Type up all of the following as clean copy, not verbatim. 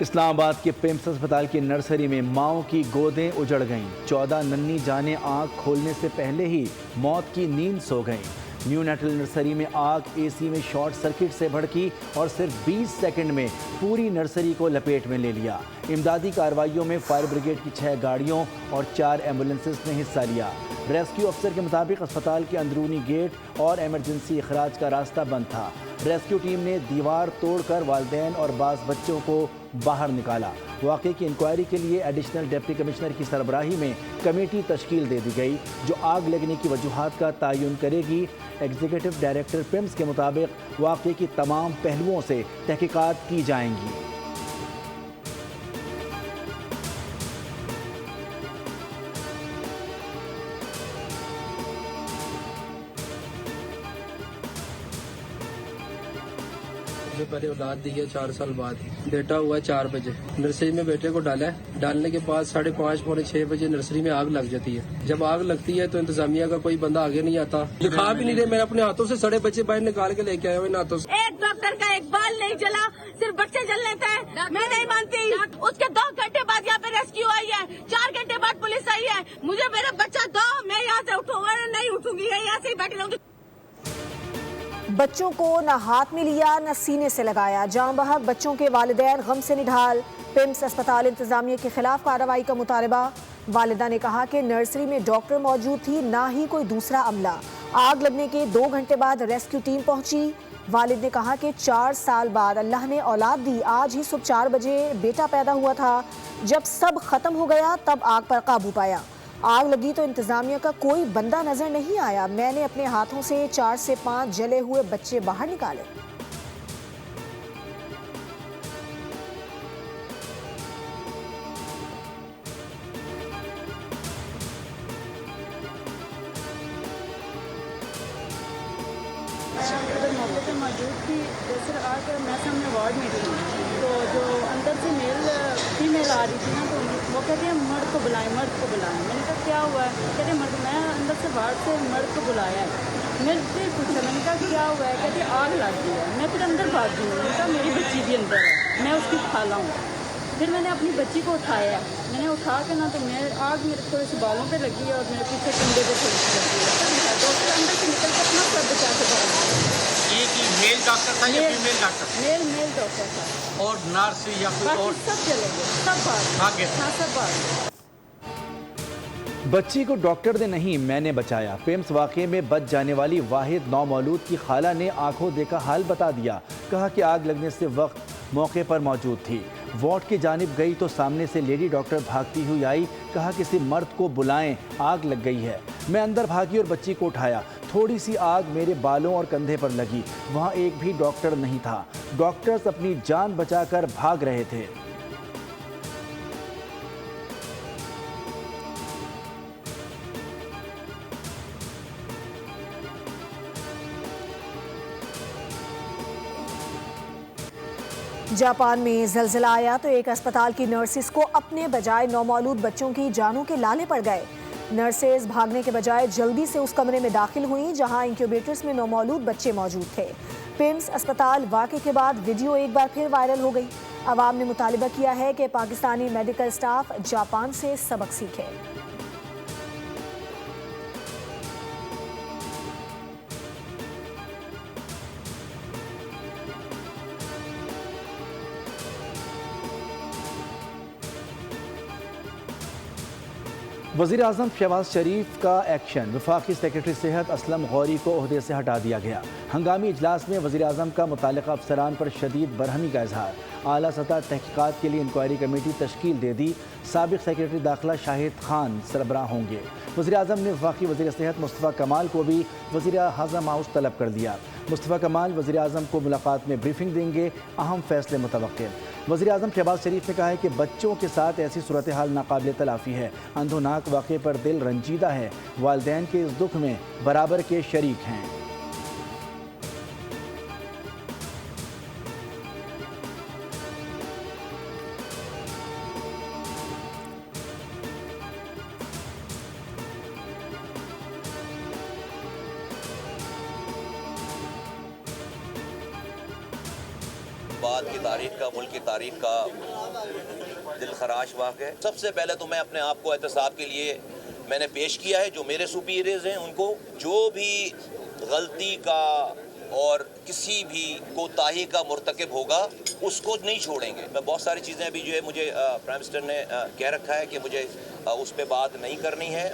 इस्लामाबाद के पिम्स अस्पताल की नर्सरी में माओ की गोदें उजड़ गईं। 14 नन्ही जानें आग खोलने से पहले ही मौत की नींद सो गईं। न्यू नेटल नर्सरी में आग एसी में शॉर्ट सर्किट से भड़की और सिर्फ 20 सेकंड में पूरी नर्सरी को लपेट में ले लिया। इमदादी कार्रवाइयों में फायर ब्रिगेड की 6 गाड़ियों और 4 एम्बुलेंसेस ने हिस्सा लिया। रेस्क्यू अफसर के मुताबिक अस्पताल के अंदरूनी गेट और इमरजेंसी इखराज का रास्ता बंद था। रेस्क्यू टीम ने दीवार तोड़कर वालिदैन और बास बच्चों को बाहर निकाला। वाक़े की इंक्वायरी के लिए एडिशनल डिप्टी कमिश्नर की सरबराही में कमेटी तश्कील दे दी गई, जो आग लगने की वजूहात का तयन करेगी। एग्जीक्यूटिव डायरेक्टर पिम्स के मुताबिक वाक़े की तमाम पहलुओं से तहकीकात की जाएंगी। पहले औलाद दी है 4 साल बाद। बेटा हुआ 4 बजे नर्सरी में बेटे को डाला है। डालने के बाद 5:30 पौने 6 बजे नर्सरी में आग लग जाती है। जब आग लगती है तो इंतजामिया का कोई बंदा आगे नहीं आता, दिखा भी नहीं रहे। मैं अपने हाथों से सड़े बच्चे बाहर निकाल के लेके आया हूँ इन हाथों से। एक डॉक्टर का एक बाल नहीं जला, सिर्फ बच्चे जल लेते हैं। मैं नहीं मानती। उसके 2 घंटे बाद यहाँ पे रेस्क्यू आई है, 4 घंटे बाद पुलिस आई है। मुझे मेरा बच्चा दो, मैं यहाँ से उठूंगा नहीं उठूंगी, यहाँ से ही बैठी रहूंगी। बच्चों को न हाथ में लिया न सीने से लगाया। जान बहक बच्चों के वालिदैन गम से निढाल। पिम्स अस्पताल इंतजामिया के खिलाफ कार्रवाई का मुतालबा। वालिदा ने कहा कि नर्सरी में डॉक्टर मौजूद थी, ना ही कोई दूसरा अमला। आग लगने के 2 घंटे बाद रेस्क्यू टीम पहुंची। वालिद ने कहा कि 4 साल बाद अल्लाह ने औलाद दी। आज ही सुबह 4 बजे बेटा पैदा हुआ था। जब सब खत्म हो गया तब आग पर काबू पाया। आग लगी तो इंतजामिया का कोई बंदा नजर नहीं आया। मैंने अपने हाथों से 4 से 5 जले हुए बच्चे बाहर निकाले। मौके पर मौजूद थी। जैसे आकर मैं सामने वार्ड में थी तो जो अंदर से फीमेल आ रही थी ना, तो वो कहती है मर्द को बुलाएं, मर्द को बुलाएं। मैंने कहा क्या हुआ है? कहते मर्द, मैं अंदर से वार्ड से मर्द को बुलाया है। मेरे से पूछा, मैंने कहा क्या हुआ है? कहती आग लग गई है। मैं फिर अंदर भाग गई। मैंने कहा मेरी बच्ची भी अंदर है, मैं उसकी खाला हूँ। फिर मैंने अपनी बच्ची को उठाया। मैंने उठा के ना, तो मैं आग मेरे थोड़े से बालों पे लगी है और मेरे पीछे कंधे पे थोड़ी सी लगी है। डॉक्टर अंदर से निकल के अपना सब बचा के बाहर। ये कि मेल डॉक्टर था या फीमेल डॉक्टर? मेल डॉक्टर था। और नर्स या कोई और? सब चले गए, सब भाग। हाँ, सब भाग। बच्ची को डॉक्टर ने नहीं, मैंने बचाया। पिम्स वाक़े में बच जाने वाली वाहिद नौमौलूद की खाला ने आंखों देखा हाल बता दिया। कहा कि आग लगने से वक्त मौके पर मौजूद थी। वार्ड की जानिब गई तो सामने से लेडी डॉक्टर भागती हुई आई। कहा किसी मर्द को बुलाएं, आग लग गई है। मैं अंदर भागी और बच्ची को उठाया। थोड़ी सी आग मेरे बालों और कंधे पर लगी। वहाँ एक भी डॉक्टर नहीं था। डॉक्टर्स अपनी जान बचाकर भाग रहे थे। जापान में ज़लज़ला आया तो एक अस्पताल की नर्सेस को अपने बजाय नौमौलूद बच्चों की जानों के लाले पड़ गए। नर्सेस भागने के बजाय जल्दी से उस कमरे में दाखिल हुई जहां इंक्यूबेटर्स में नौमौलूद बच्चे मौजूद थे। पिम्स अस्पताल वाक़े के बाद वीडियो एक बार फिर वायरल हो गई। अवाम ने मुतालिबा किया है कि पाकिस्तानी मेडिकल स्टाफ जापान से सबक सीखे। वज़ीर आज़म शहबाज शरीफ का एक्शन। वफाकी सेक्रेटरी सेहत असलम गौरी को ओहदे से हटा दिया गया। हंगामी इजलास में वज़ीर आज़म का मुतालिका अफसरान पर शदीद बरहमी का इजहार। आला सतह तहकीकात के लिए इंक्वायरी कमेटी तश्कील दे दी। साबिक़ सेक्रेटरी दाखिला शाहिद खान सरबराह होंगे। वज़ीर आज़म ने वफाकी वज़ीर सेहत मुस्तफ़ा कमाल को भी वज़ीर आज़म हाउस तलब कर दिया। मुस्तफ़ा कमाल वज़ीर आज़म को मुलाकात में ब्रीफिंग देंगे। अहम फैसले मुतवक्किल। वज़ीर आज़म शहबाज शरीफ ने कहा है कि बच्चों के साथ ऐसी सूरत हाल नाकाबिल तलाफ़ी है। अंधोनाक वाक़े पर दिल रंजीदा है। वालिदैन के इस दुख में बराबर के शरीक हैं। बाद की तारीख का, मुल्क की तारीख का दिल खराश वाक़ है। सबसे पहले तो मैं अपने आप को एहतसाब के लिए मैंने पेश किया है, जो मेरे सुपीरियर्स हैं उनको, जो भी गलती का और किसी भी कोताही का मुर्तकिब होगा उसको नहीं छोड़ेंगे। मैं बहुत सारी चीज़ें अभी जो है मुझे प्राइम मिनिस्टर ने कह रखा है कि मुझे उस पर बात नहीं करनी है।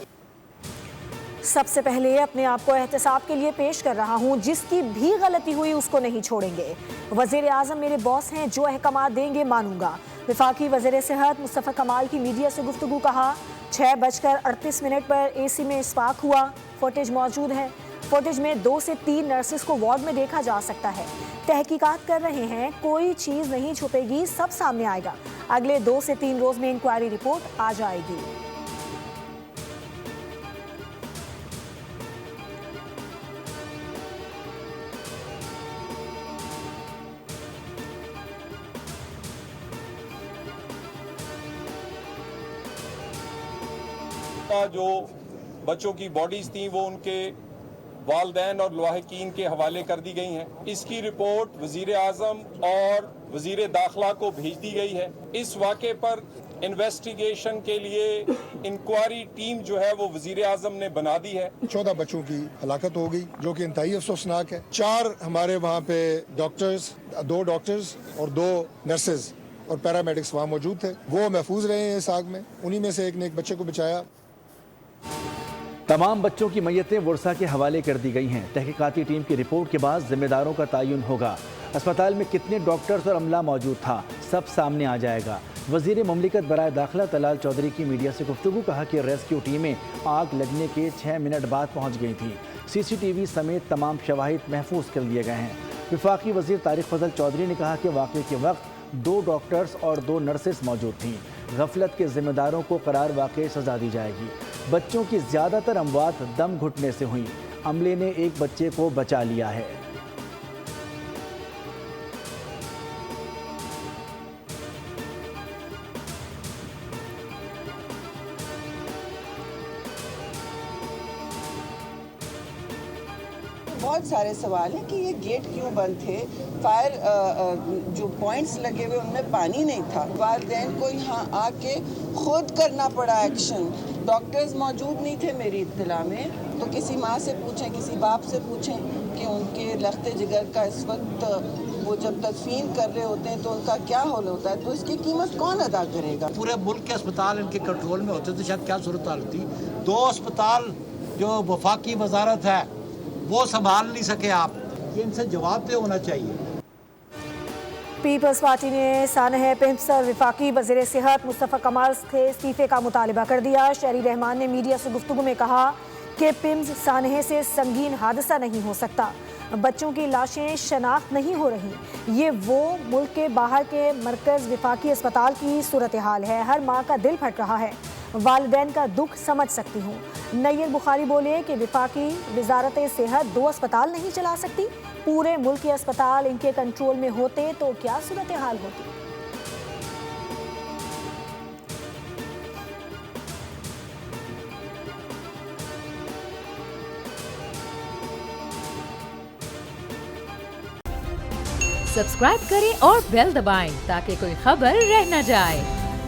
सबसे पहले अपने आप को एहतसाब के लिए पेश कर रहा हूं, जिसकी भी गलती हुई उसको नहीं छोड़ेंगे। वज़ीर आज़म मेरे बॉस हैं, जो अहकाम देंगे मानूंगा। वफाकी वज़ीर सेहत मुस्तफ़ा कमाल की मीडिया से गुफ्तगू। कहा 6:38 पर AC में इस्फाक हुआ। फुटेज मौजूद है। फुटेज में 2 से 3 नर्सेस को वार्ड में देखा जा सकता है। तहकीकात कर रहे हैं, कोई चीज़ नहीं छुपेगी, सब सामने आएगा। अगले 2 से 3 रोज में इंक्वायरी रिपोर्ट आ जाएगी। जो बच्चों की बॉडीज थी वो उनके वालदैन और लाहिकीन के हवाले कर दी गई हैं। इसकी रिपोर्ट वजीर आज़म और वजीर दाखिला को भेज दी गई है। इस वाक़े पर इन्वेस्टिगेशन के लिए इंक्वायरी टीम जो है वो वजीर आज़म ने बना दी है। 14 बच्चों की हलाकत हो गई, जो कि इंतहाई अफसोसनाक है। 4 हमारे वहाँ पे डॉक्टर्स, 2 डॉक्टर्स और 2 नर्सेज और पैरामेडिक्स वहाँ मौजूद थे। वो महफूज रहे हैं इस आग में। उन्हीं में से एक ने एक बच्चे को बचाया। तमाम बच्चों की मैयतें वर्सा के हवाले कर दी गई हैं। तहकीकाती टीम की रिपोर्ट के बाद जिम्मेदारों का तयन होगा। अस्पताल में कितने डॉक्टर्स और अमला मौजूद था, सब सामने आ जाएगा। वजीर मुमलिकत बराए दाखिला तलाल चौधरी की मीडिया से गुफ्तगू। कहा कि रेस्क्यू टीमें आग लगने के 6 मिनट बाद पहुँच गई थी। CCTV समेत तमाम शवाहिद महफूज कर लिए गए हैं। वफाकी वजीर तारिक फजल चौधरी ने कहा कि वाक़े के वक्त 2 डॉक्टर्स और 2 नर्सेस मौजूद थीं। गफलत के जिम्मेदारों को करार वाक़ई सजा दी जाएगी। बच्चों की ज़्यादातर अमवात दम घुटने से हुई। अमले ने एक बच्चे को बचा लिया है। बहुत सारे सवाल हैं कि ये गेट क्यों बंद थे, फायर जो पॉइंट्स लगे हुए उनमें पानी नहीं था। वालिदैन को यहाँ आके खुद करना पड़ा एक्शन। डॉक्टर्स मौजूद नहीं थे मेरी इत्तला में, तो किसी माँ से पूछें, किसी बाप से पूछें कि उनके लख्ते जिगर का इस वक्त वो जब तदफीन कर रहे होते हैं तो उनका क्या हाल होता है, तो इसकी कीमत कौन अदा करेगा। पूरे मुल्क के अस्पताल इनके कंट्रोल में होते तो शायद क्या सूरत हाल होती। 2 अस्पताल जो वफाकी वजारत है वो संभाल नहीं सके आप, ये इनसे जवाब दे होना चाहिए। पीपल्स पार्टी ने सानह पिम्स और वफाकी वज़ीर सेहत मुस्तफ़ा कमाल के इस्तीफे का मुतालबा कर दिया। शहरी रहमान ने मीडिया से गुफ्तगू में कहा कि पिम्स सानह से संगीन हादसा नहीं हो सकता। बच्चों की लाशें शनाख्त नहीं हो रही। ये वो मुल्क के बाहर के मरकज़ वफाकी अस्पताल की सूरत हाल है। हर माँ का दिल फट रहा है। वालिदैन का दुख समझ सकती हूँ। नैयर बुखारी बोले कि वफाकी वजारत सेहत 2 अस्पताल नहीं चला सकती। पूरे मुल्क के अस्पताल इनके कंट्रोल में होते तो क्या सूरत हाल होती। सब्सक्राइब करें और बेल दबाएं ताकि कोई खबर रह न जाए।